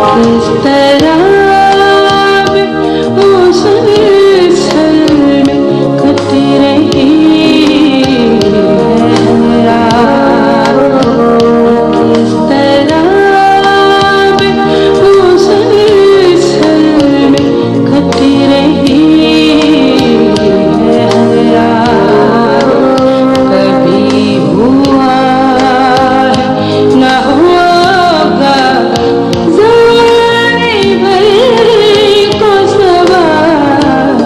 किस तरह मुसलसल में कटी रही रात, किस तरह मुसलसल में कटी रही रात। कभी हुआ है न होगा ज़माने भर को सवाल,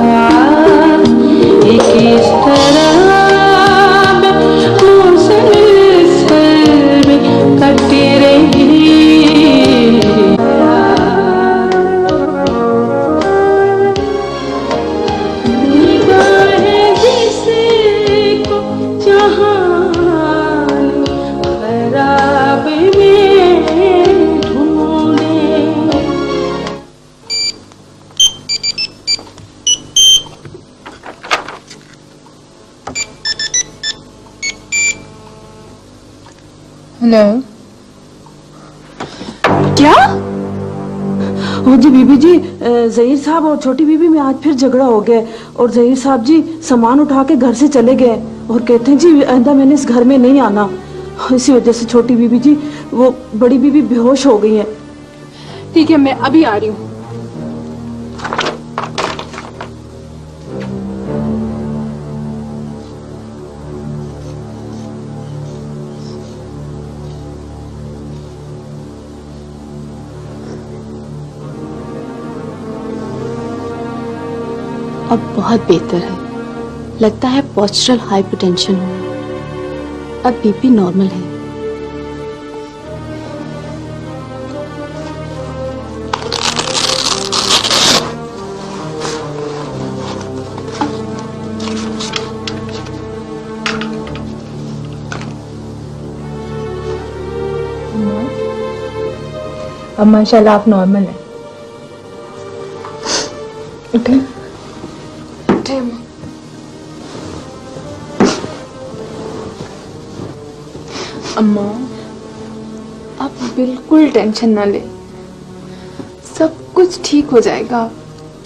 ये किस तरह मुसलसल में कटी रही निगाहें जिसको जहान खराब में ढूंढे। हेलो। क्या? ओ जी बीबी जी, ज़हीर साहब और छोटी बीबी में आज फिर झगड़ा हो गया और ज़हीर साहब जी सामान उठा के घर से चले गए और कहते हैं जी आइंदा मैंने इस घर में नहीं आना। इसी वजह से छोटी बीबी जी, वो बड़ी बीबी बेहोश हो गई है। ठीक है, मैं अभी आ रही हूँ। अब बहुत बेहतर है, लगता है पोस्चरल हाइपरटेंशन हुआ। अब बीपी नॉर्मल है। अब माशाल्लाह आप नॉर्मल है। उठे उठे। अम्मा आप बिल्कुल टेंशन ना ले, सब कुछ ठीक हो जाएगा।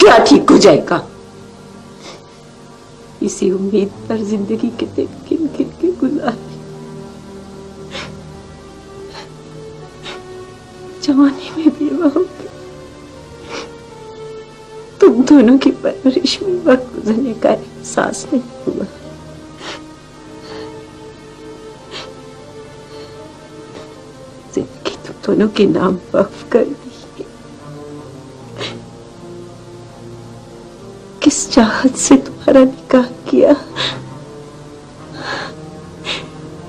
क्या ठीक हो जाएगा? इसी उम्मीद पर जिंदगी के दिन गिन गिन के गुजारी। जवानी में बेवा हो गई। तुम दोनों की परवरिश में वक्त गुजरने का एहसास नहीं हुआ। जिंदगी तुम दोनों के नाम वक्फ कर दी। किस चाहत से तुम्हारा निकाह किया,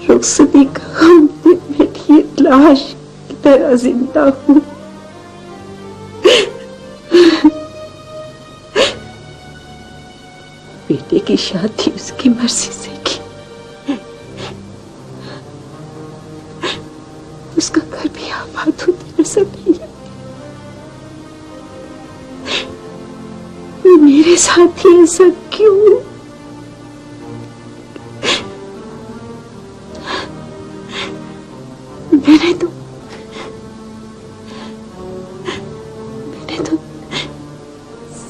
रुखसती का हम दिन में लिए लाश की तरह जिंदा हूँ। बेटे की शादी उसकी मर्जी से की, उसका घर भी आबाद होते नजर नहीं आता। मेरे साथ ही ऐसा क्यों? मैंने तो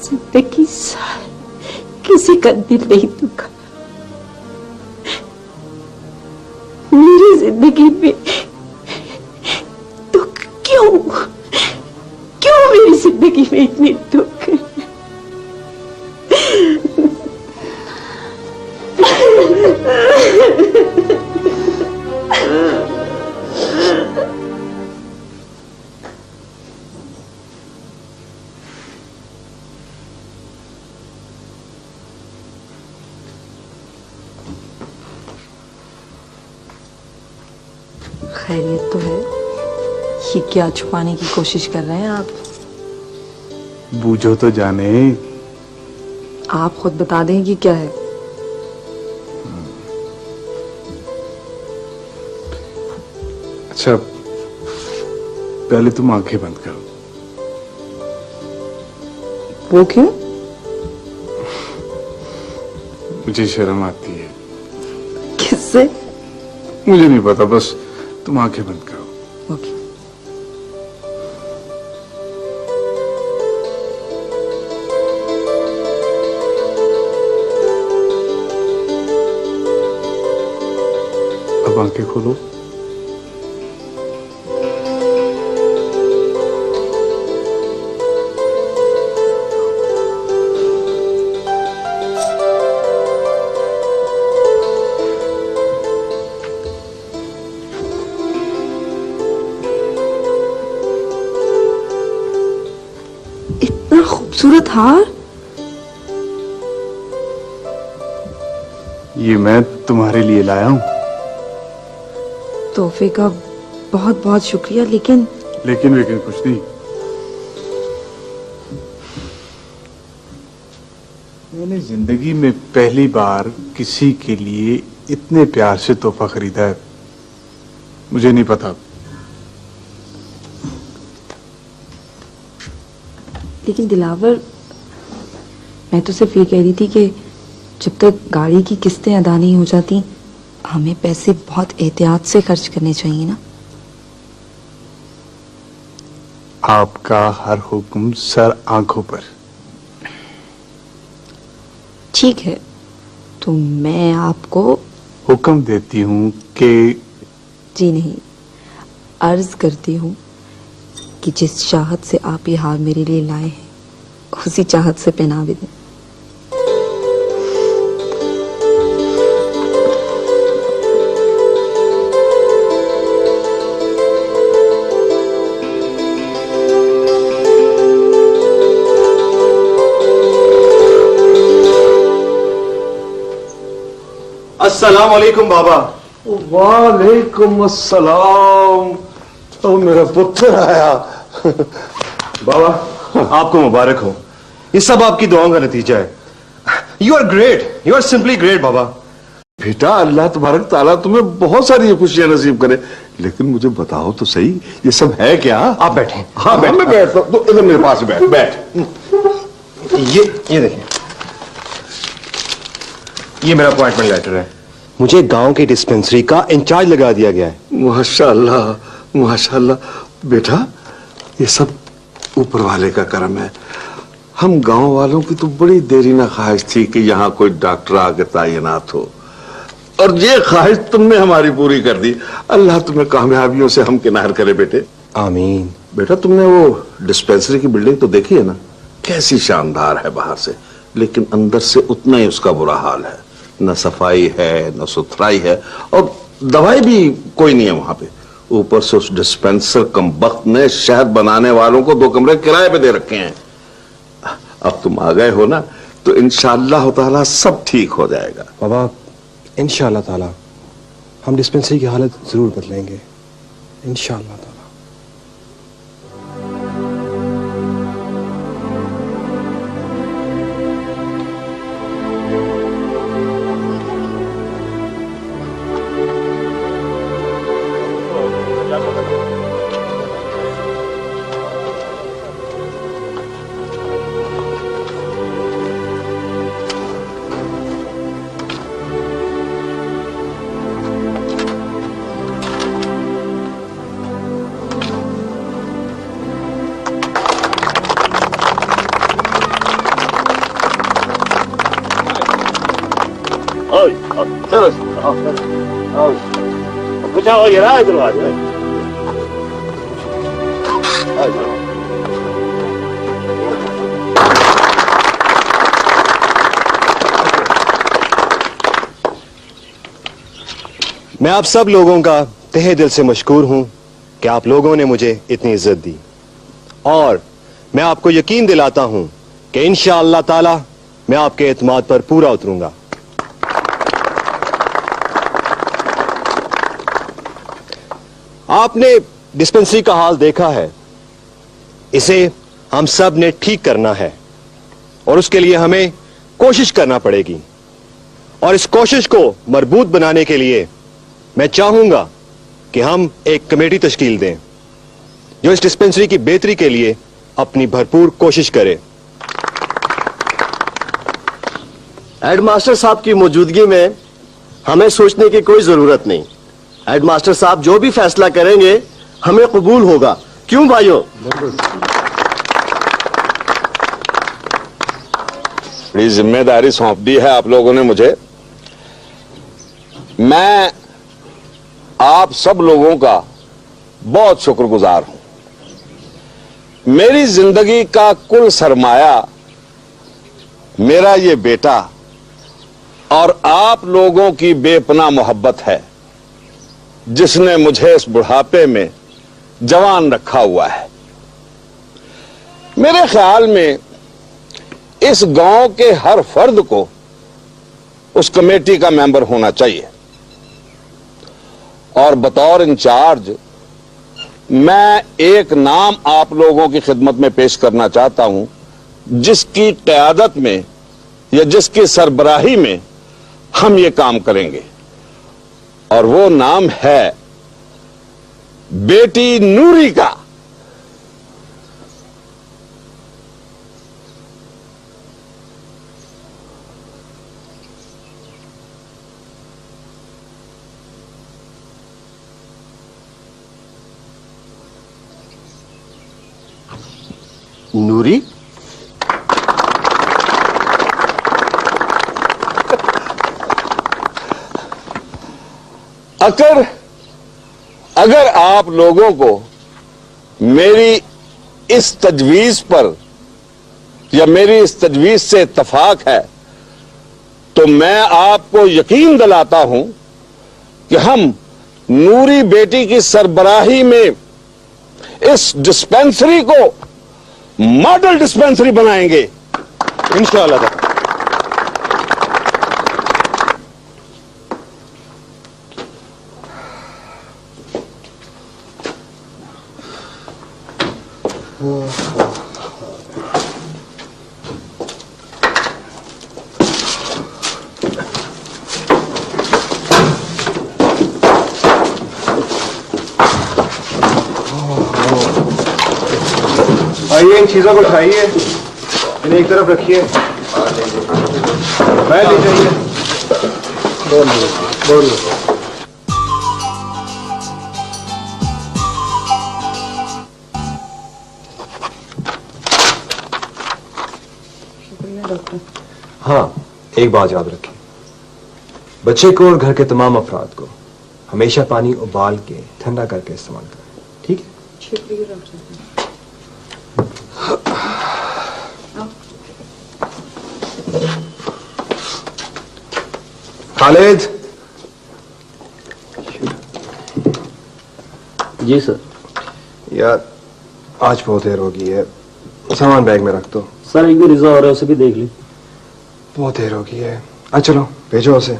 जिंदगी साल किसी का दिल नहीं दुखा। मेरी जिंदगी में दुख क्यों? क्यों मेरी जिंदगी में इतनी दुख? खैरियत तो है। ये क्या छुपाने की कोशिश कर रहे हैं आप? बूझो तो जाने। आप खुद बता दें कि क्या है। अच्छा, पहले तुम आंखें बंद करो। वो क्यों? मुझे शर्म आती है। किससे? मुझे नहीं पता, बस तुम आंखें बंद करो। ओके। आंखें खोलो। इतना खूबसूरत हार। ये मैं तुम्हारे लिए लाया हूं। तोहफे का बहुत बहुत शुक्रिया, लेकिन लेकिन कुछ नहीं। मैंने जिंदगी में पहली बार किसी के लिए इतने प्यार से तोहफा खरीदा है। मुझे नहीं पता। लेकिन दिलावर, मैं तो सिर्फ ये कह रही थी कि जब तक गाड़ी की किस्तें अदा नहीं हो जाती, हमें पैसे बहुत एहतियात से खर्च करने चाहिए ना। आपका हर हुक्म सर आंखों पर। ठीक है, तो मैं आपको हुक्म देती हूँ कि जी नहीं, अर्ज करती हूँ कि जिस चाहत से आप ये हार मेरे लिए लाए हैं, उसी चाहत से पहना भी दें। अस्सलाम वालेकुम बाबा। वालेकुम अस्सलाम। तो मेरा पुत्र आया। बाबा आपको मुबारक हो, ये सब आपकी दुआओं का नतीजा है। You are great, you are simply great बाबा। बेटा, अल्लाह तबारक ताला तुम्हें बहुत सारी खुशियां नसीब करे, लेकिन मुझे बताओ तो सही, ये सब है क्या? आप बैठे। हाँ, मैं बैठता हूं। तो इधर मेरे पास बैठ। ये देखिए, ये मेरा अपॉइंटमेंट लेटर है। मुझे गांव की डिस्पेंसरी का इंचार्ज लगा दिया गया है। माशाअल्लाह माशाअल्लाह। बेटा, ये सब ऊपर वाले का करम है। हम गांव वालों की तो बड़ी देरी ना ख्वाहिश थी कि यहाँ कोई डॉक्टर आके तैनात हो, और ये ख्वाहिश तुमने हमारी पूरी कर दी। अल्लाह तुम्हें कामयाबियों से हम किनार करे बेटे। आमीन। बेटा, तुमने वो डिस्पेंसरी की बिल्डिंग तो देखी है ना? कैसी शानदार है बाहर से, लेकिन अंदर से उतना ही उसका बुरा हाल है। न सफाई है, न सुथराई है, और दवाई भी कोई नहीं है वहां पे। ऊपर से उस डिस्पेंसर कमबख्त ने शहद बनाने वालों को 2 कमरे किराए पे दे रखे हैं। अब तुम आ गए हो ना, तो इंशाअल्लाह ताला सब ठीक हो जाएगा। बाबा, इंशाअल्लाह ताला हम डिस्पेंसरी की हालत जरूर बदलेंगे, इंशाअल्लाह ताला। मैं आप सब लोगों का तहे दिल से मशकूर हूं कि आप लोगों ने मुझे इतनी इज्जत दी, और मैं आपको यकीन दिलाता हूं कि इंशाअल्लाह ताला मैं आपके एतमाद पर पूरा उतरूंगा। आपने डिस्पेंसरी का हाल देखा है, इसे हम सब ने ठीक करना है, और उसके लिए हमें कोशिश करना पड़ेगी। और इस कोशिश को मजबूत बनाने के लिए मैं चाहूंगा कि हम एक कमेटी तश्कील दें जो इस डिस्पेंसरी की बेहतरी के लिए अपनी भरपूर कोशिश करे। हेडमास्टर साहब की मौजूदगी में हमें सोचने की कोई जरूरत नहीं। हेडमास्टर साहब जो भी फैसला करेंगे हमें कबूल होगा। क्यों भाइयों? बड़ी जिम्मेदारी सौंप दी है आप लोगों ने मुझे। मैं आप सब लोगों का बहुत शुक्रगुजार हूं। मेरी जिंदगी का कुल सरमाया मेरा ये बेटा और आप लोगों की बेपनाह मोहब्बत है, जिसने मुझे इस बुढ़ापे में जवान रखा हुआ है। मेरे ख्याल में इस गांव के हर फर्द को उस कमेटी का मेंबर होना चाहिए और बतौर इंचार्ज मैं एक नाम आप लोगों की खिदमत में पेश करना चाहता हूं, जिसकी क़यादत में या जिसकी सरबराही में हम ये काम करेंगे, और वो नाम है बेटी नूरी का। नूरी? अगर आप लोगों को मेरी इस तजवीज पर या मेरी इस तजवीज से इत्तफाक है, तो मैं आपको यकीन दिलाता हूं कि हम नूरी बेटी की सरबराही में इस डिस्पेंसरी को मॉडल डिस्पेंसरी बनाएंगे इंशाअल्लाह। आइए, इन चीजों को उठाइए, इन्हें एक तरफ रखिए, बैठ ले जाइए। बोलिए। हाँ, एक बात याद रखें, बच्चे को और घर के तमाम अफराद को हमेशा पानी उबाल के ठंडा करके इस्तेमाल करें, ठीक है? खालिद। जी सर। यार आज बहुत देर हो गई है, सामान बैग में रख दो। सर एक भी रिजा हो रहा है, उसे भी देख ली। बहुत देर हो गई है। चलो भेजो उसे।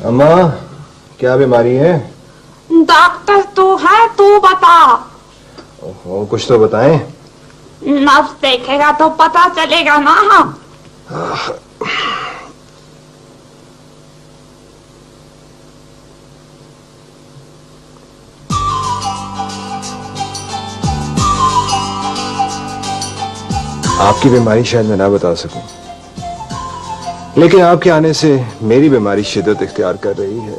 अम्मा क्या बीमारी है? डॉक्टर तू है, तू बता। ओहो, कुछ तो बताएं। नर्स देखेगा तो पता चलेगा ना। आपकी बीमारी शायद मैं ना बता सकूं, लेकिन आपके आने से मेरी बीमारी शिद्दत इख्तियार कर रही है।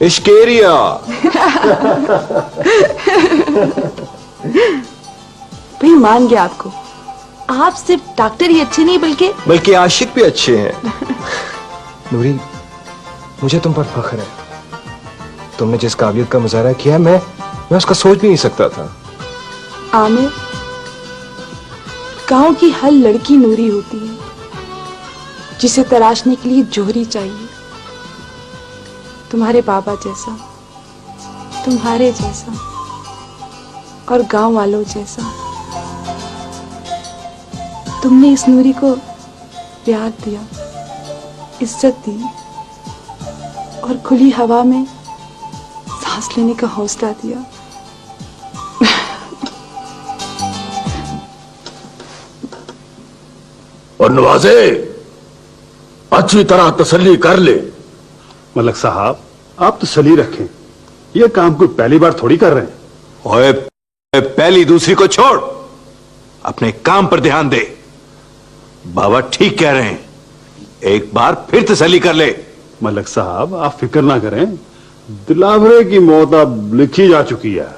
इश्केरिया। भाई मान गया आपको, आप सिर्फ डॉक्टर ही अच्छे नहीं बल्कि आशिक भी अच्छे हैं। नूरी, मुझे तुम पर फख्र है। तुमने जिस काबिलियत का मुजाहरा किया मैं उसका सोच भी नहीं सकता था। आमिर, गांव की हर लड़की नूरी होती है, जिसे तराशने के लिए जोहरी चाहिए। तुम्हारे बाबा जैसा, तुम्हारे जैसा और गांव वालों जैसा। तुमने इस नूरी को प्यार दिया, इज्जत दी और खुली हवा में सांस लेने का हौसला दिया। और नवाजे, अच्छी तरह तसल्ली कर ले। मलक साहब, आप तसल्ली रखें, यह काम कोई पहली बार थोड़ी कर रहे हैं। ओए पहली दूसरी को छोड़, अपने काम पर ध्यान दे। बाबा ठीक कह रहे हैं, एक बार फिर तसल्ली कर ले। मलक साहब आप फिक्र ना करें, दिलावरे की मौत अब लिखी जा चुकी है।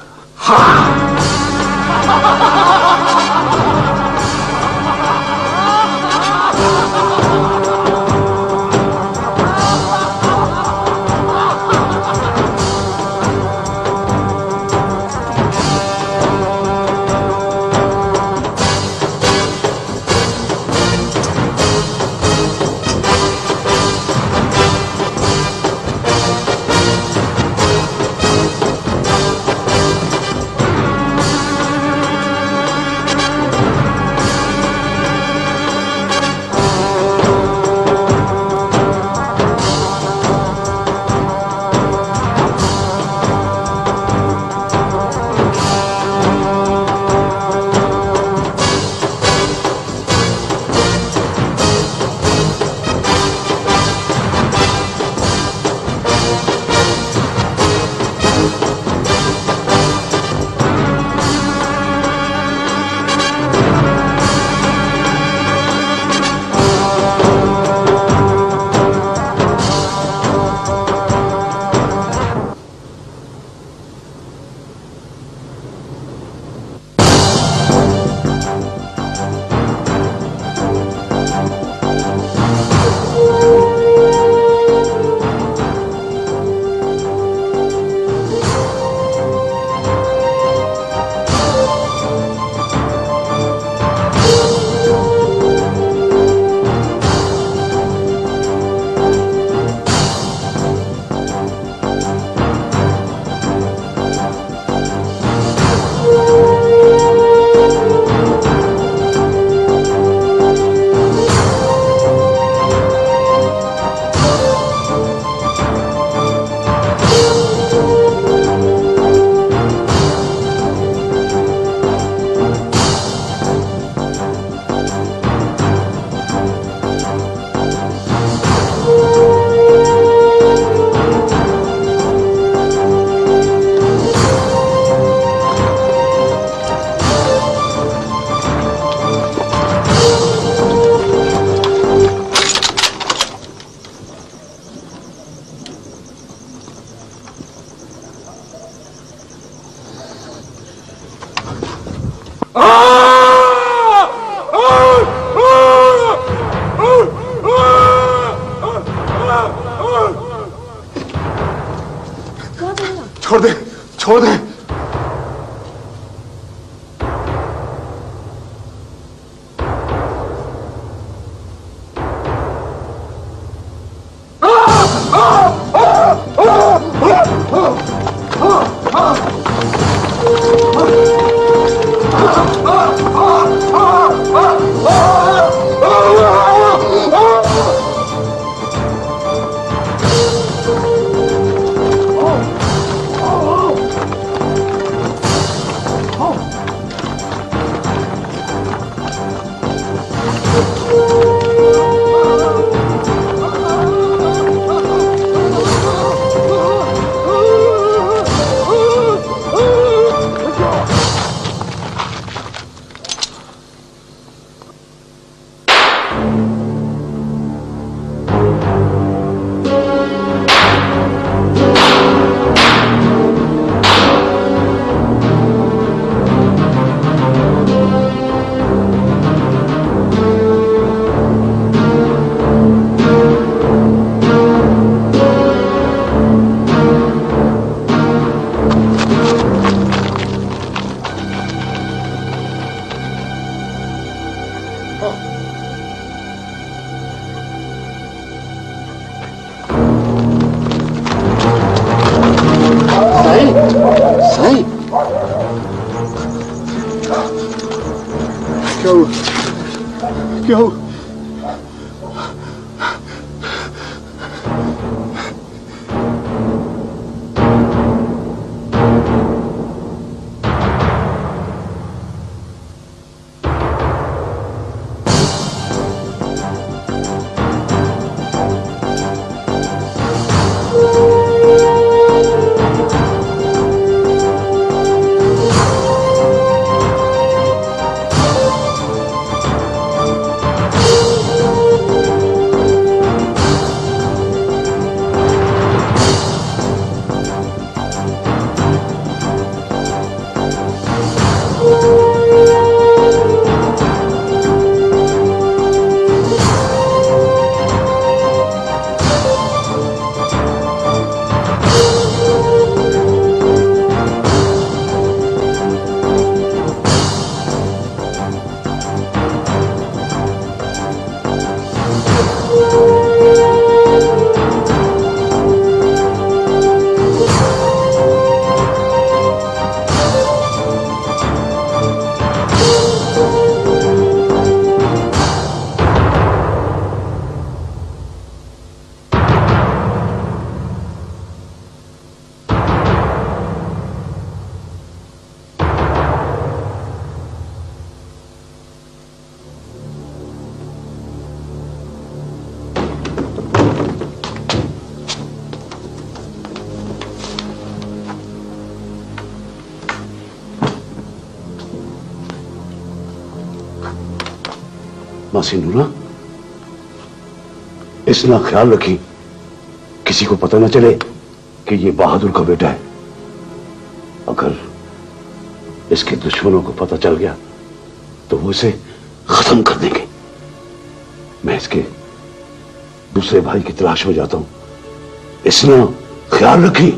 छोड़ दे, छोड़ दे। साईं, क्या हुआ? क्या हुआ? मासी नूरा, इसना ख्याल रखी किसी को पता न चले कि ये बहादुर का बेटा है। अगर इसके दुश्मनों को पता चल गया तो वो इसे खत्म कर देंगे। मैं इसके दूसरे भाई की तलाश में जाता हूं, इसना ख्याल रखी।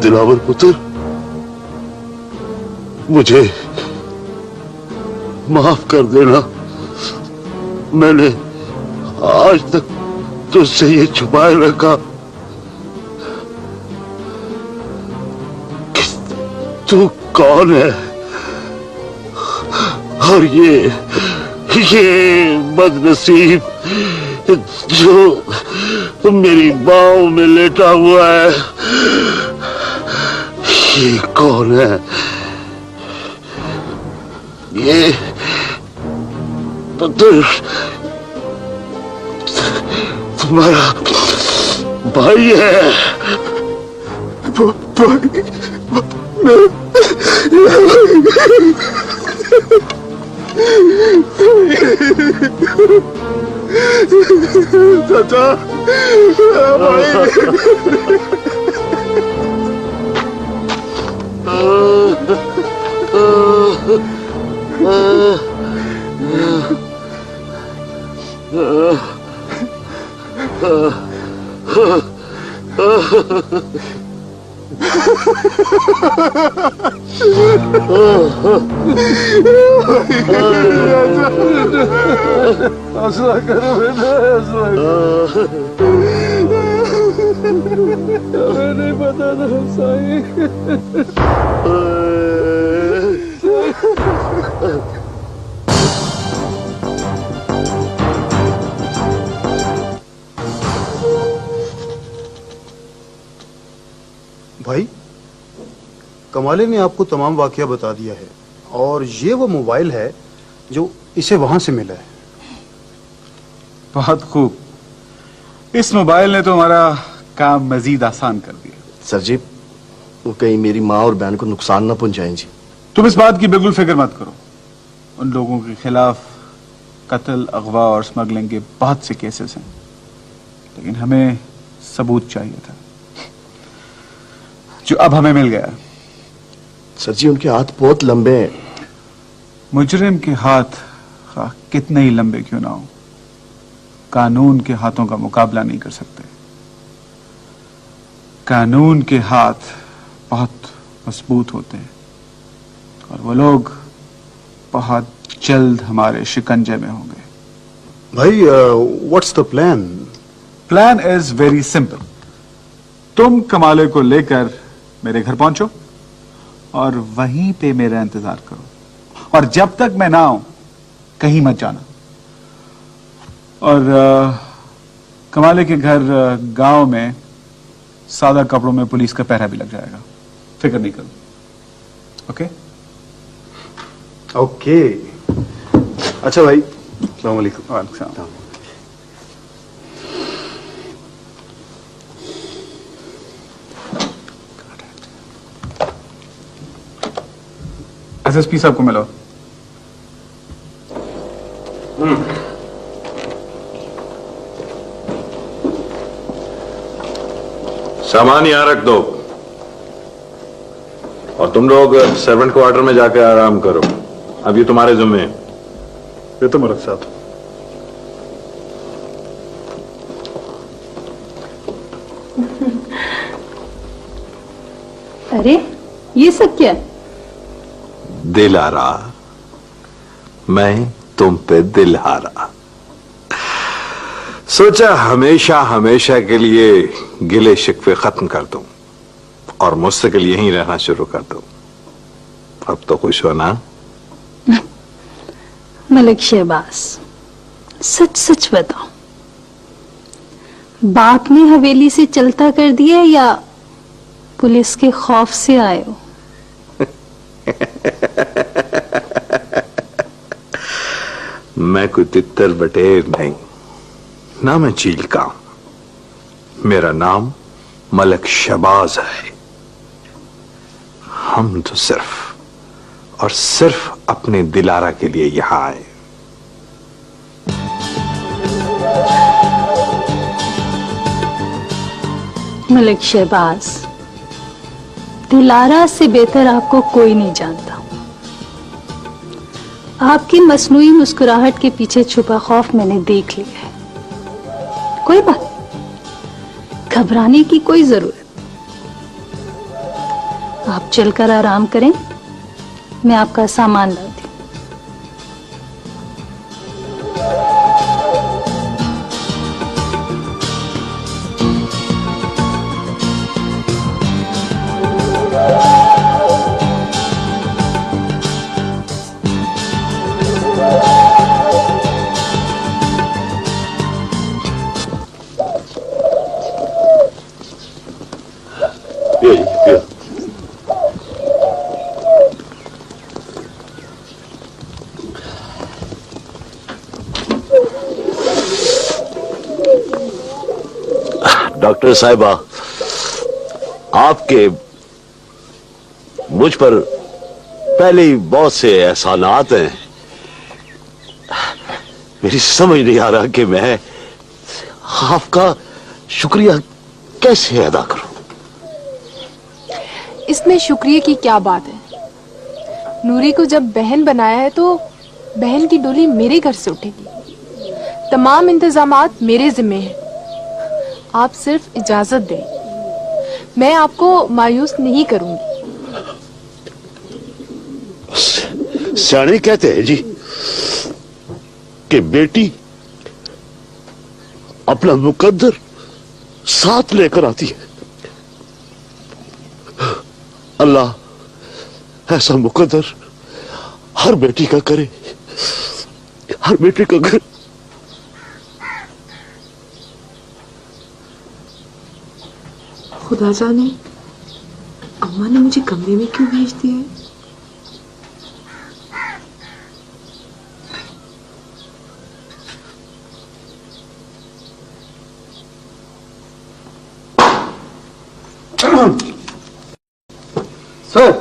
दिलावर पुत्र, मुझे माफ कर देना। मैंने आज तक तुझसे ये छुपाए रखा कि तू कौन है, और ये बदनसीब जो मेरी बाहों में लेटा हुआ है, ये कौन है? ये पुत्र तुम्हारा भाई है। चाचा, हौसला करो बेटा, हमें नहीं पता था साईं। भाई, कमाले ने आपको तमाम वाकया बता दिया है, और ये वो मोबाइल है जो इसे वहां से मिला है। बहुत खूब। इस मोबाइल ने तो हमारा काम मजीद आसान कर दिया। सर जी, वो कहीं मेरी माँ और बहन को नुकसान ना पहुंचाएं जी। तुम इस बात की बिल्कुल फिक्र मत करो। उन लोगों के खिलाफ कत्ल, अगवा और स्मगलिंग के बहुत से केसेस हैं, लेकिन हमें सबूत चाहिए था जो अब हमें मिल गया। सर जी, उनके हाथ बहुत लंबे हैं। मुजरिम के हाथ कितने ही लंबे क्यों ना हो, कानून के हाथों का मुकाबला नहीं कर सकते। कानून के हाथ बहुत मजबूत होते हैं और वो लोग बहुत जल्द हमारे शिकंजे में होंगे। भाई, what's the plan? Plan is very simple. तुम कमाले को लेकर मेरे घर पहुंचो और वहीं पे मेरा इंतजार करो, और जब तक मैं ना आऊं कहीं मत जाना। और कमाले के घर गांव में सादा कपड़ों में पुलिस का पहरा भी लग जाएगा, फिक्र नहीं करो। ओके? ओके। अच्छा भाई, अस्सलाम वालेकुम। वालेकुम सलाम। एसएसपी साहब को मिलो। सामान यहां रख दो और तुम लोग सर्वेंट क्वार्टर में जाकर आराम करो। अब ये तुम्हारे जिम्मे है। ये तो मलक साहब। अरे ये सब क्या? दिलारा, मैं तुम पे दिल हारा। सोचा हमेशा हमेशा के लिए गिले शिकवे खत्म कर दूं और मुस्तकिल यहीं रहना शुरू कर दूं। अब तो खुश हो ना? मलिक शहबाज, सच सच बताओ, बाप ने हवेली से चलता कर दिया या पुलिस के खौफ से आए हो? मैं कोई तितर बटेर नहीं, ना मैं चील का हूं। मेरा नाम मलिक शहबाज है। हम तो सिर्फ और सिर्फ अपने दिलारा के लिए यहां आए। मलिक शहबाज, दिलारा से बेहतर आपको कोई नहीं जानता। आपकी मसनूई मुस्कुराहट के पीछे छुपा खौफ मैंने देख लिया है। कोई बात, घबराने की कोई जरूरत। आप चलकर आराम करें, मैं आपका सामान लाती हूं। डॉक्टर साहिबा, आपके मुझ पर पहले ही बहुत से एहसानात हैं। मेरी समझ नहीं आ रहा कि मैं आपका शुक्रिया कैसे अदा करूं। इसमें शुक्रिया की क्या बात है? नूरी को जब बहन बनाया है तो बहन की डोली मेरे घर से उठेगी। तमाम इंतजामात मेरे जिम्मे हैं। आप सिर्फ इजाजत दें, मैं आपको मायूस नहीं करूंगी। सियाने कहते हैं जी कि बेटी अपना मुकद्दर साथ लेकर आती है। अल्लाह ऐसा मुकद्दर हर बेटी का करे, हर बेटी का करे। खुदा जाने अम्मा ने मुझे कमरे में क्यों भेज दिया है? सर,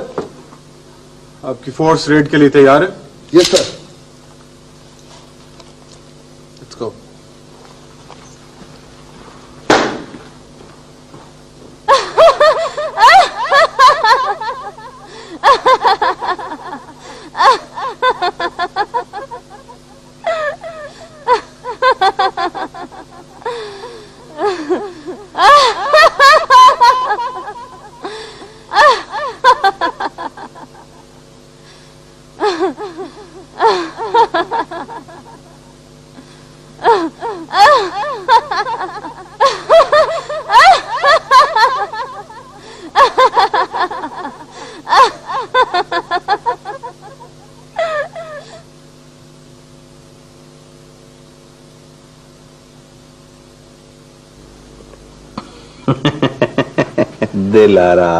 आपकी फोर्स रेड के लिए तैयार है? Yes sir. Let's go. Dilhara,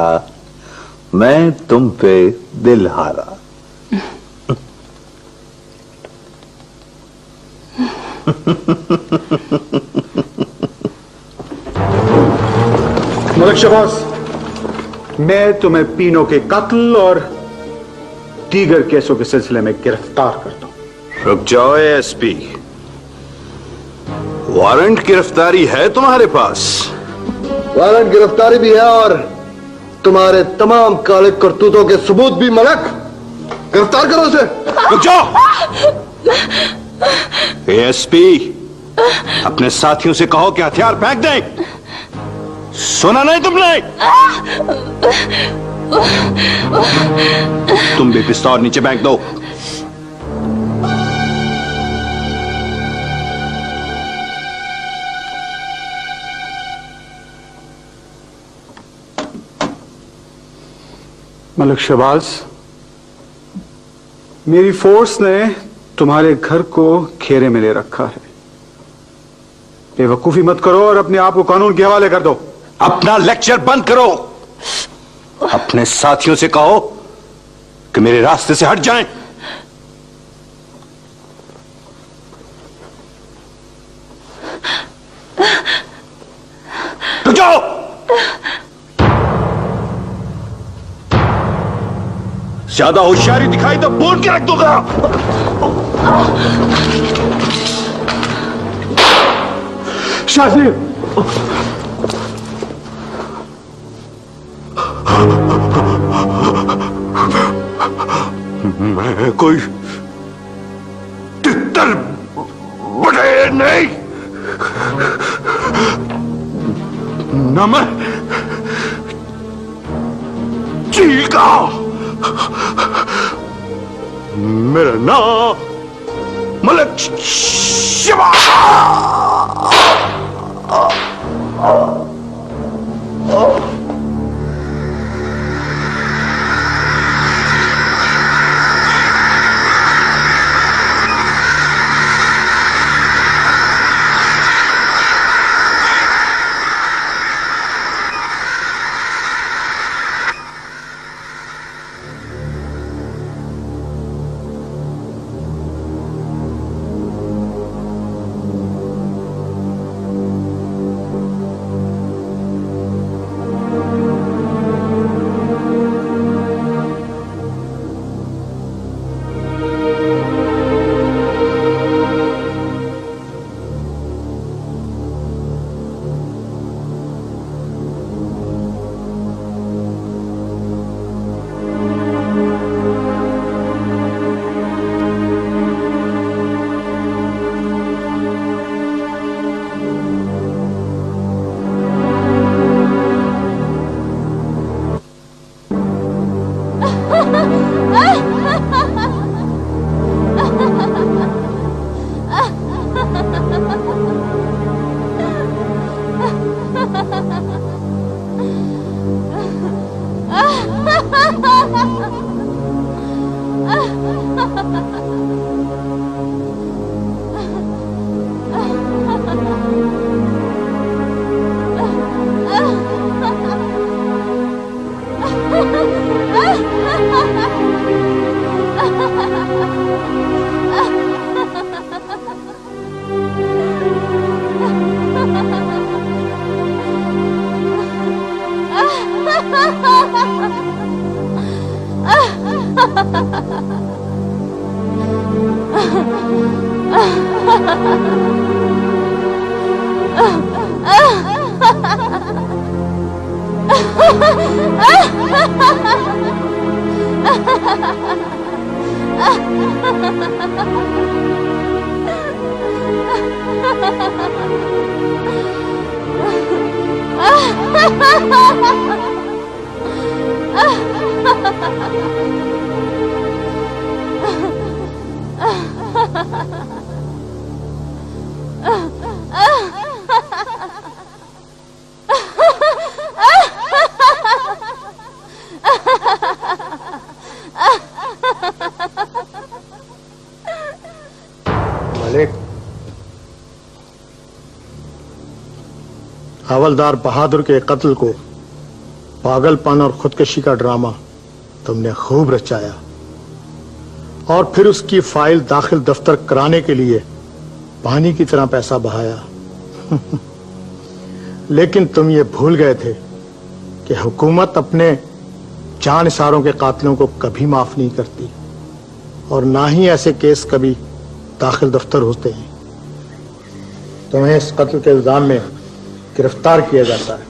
मैं तुम पे दिल हारा। मलिक शहबाज, मैं तुम्हें पीनो के कत्ल और दीगर केसों के सिलसिले में गिरफ्तार करता हूं। रुक जाओ एसपी, वारंट गिरफ्तारी है तुम्हारे पास? वारंट गिरफ्तारी भी है और तुम्हारे तमाम काले करतूतों के सबूत भी। मलक, गिरफ्तार करो उसे। रुक जाओ एसपी, अपने साथियों से कहो कि हथियार फेंक दें। सुना नहीं तुमने? तुम भी पिस्तौल नीचे फेंक दो। मलिक शहबाज, मेरी फोर्स ने तुम्हारे घर को घेरे में ले रखा है। बेवकूफी मत करो और अपने आप को कानून के हवाले कर दो। अपना लेक्चर बंद करो। अपने साथियों से कहो कि मेरे रास्ते से हट जाएं। रुक जाओ। ज्यादा होशियारी दिखाई तो बोल के रख दूंगा। शादी मैं कोई तितर बड़े नहीं, न मैं चील का। मेरा नाम मलिक शहबाज। हवलदार बहादुर के कत्ल को पागलपन और खुदकशी का ड्रामा तुमने खूब रचाया और फिर उसकी फाइल दाखिल दफ्तर कराने के लिए पानी की तरह पैसा बहाया। लेकिन तुम ये भूल गए थे कि हुकूमत अपने जानसारों के कातिलों को कभी माफ नहीं करती। और ना ही ऐसे केस कभी दाखिल दफ्तर होते हैं। तुम्हें इस कत्ल के इल्जाम में गिरफ्तार किया जाता है।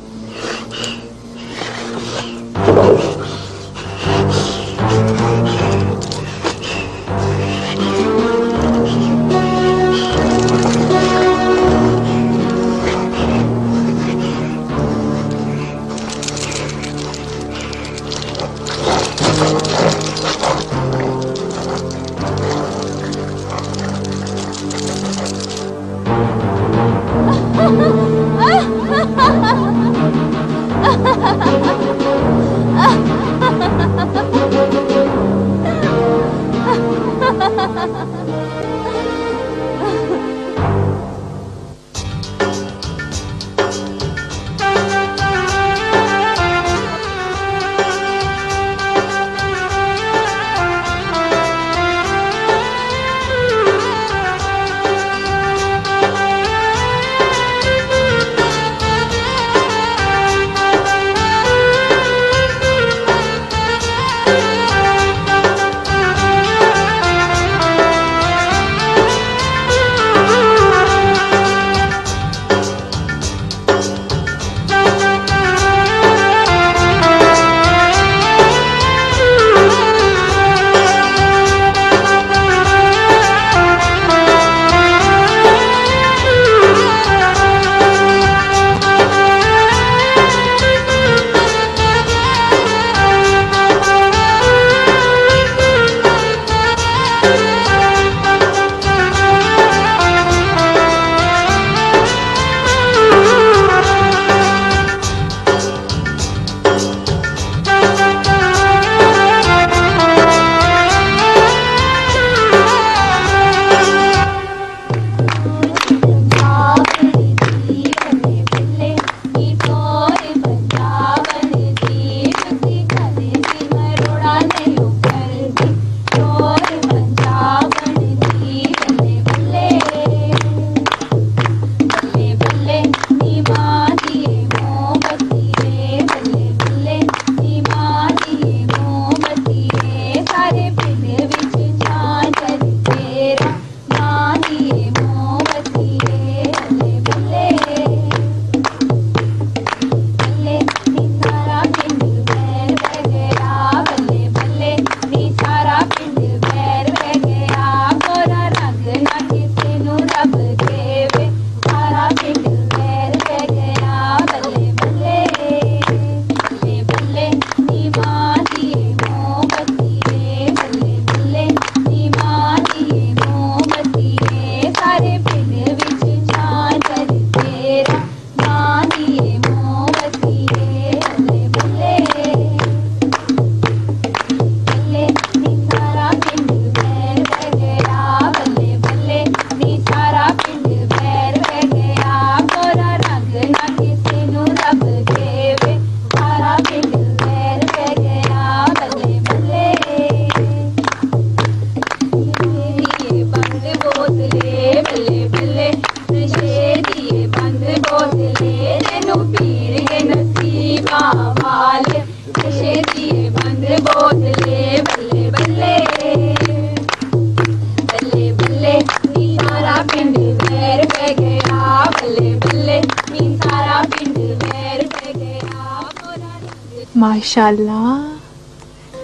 माशाल्लाह,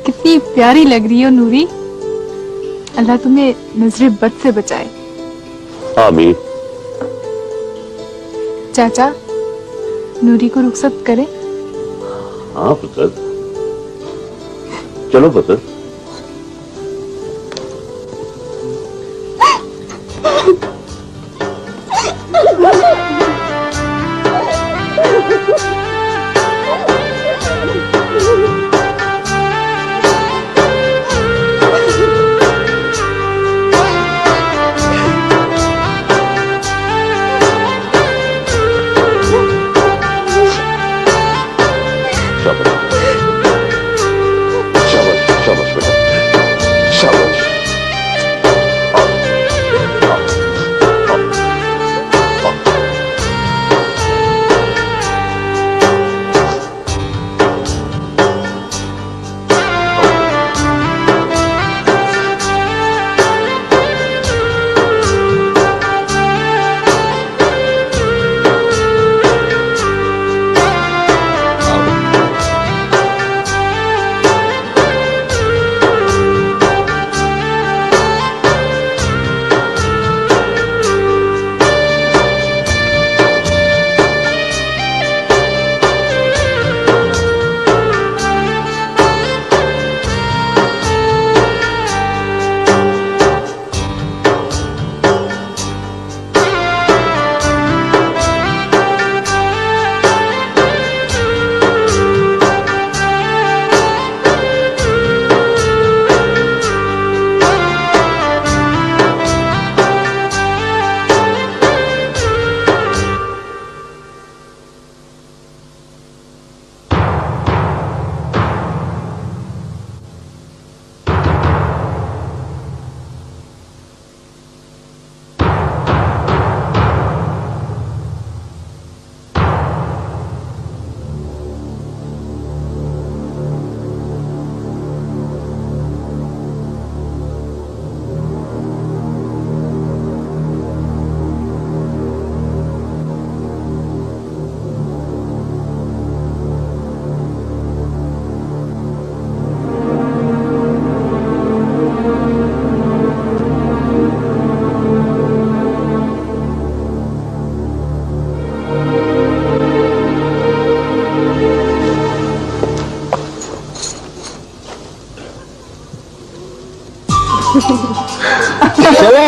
कितनी प्यारी लग रही हो नूरी। अल्लाह तुम्हें नजरे बद से बचाए। आमीन। चाचा, नूरी को रुखसत करें? हाँ पुत्र, चलो पुत्र। शाबाश शाबाश शाबाश। चले।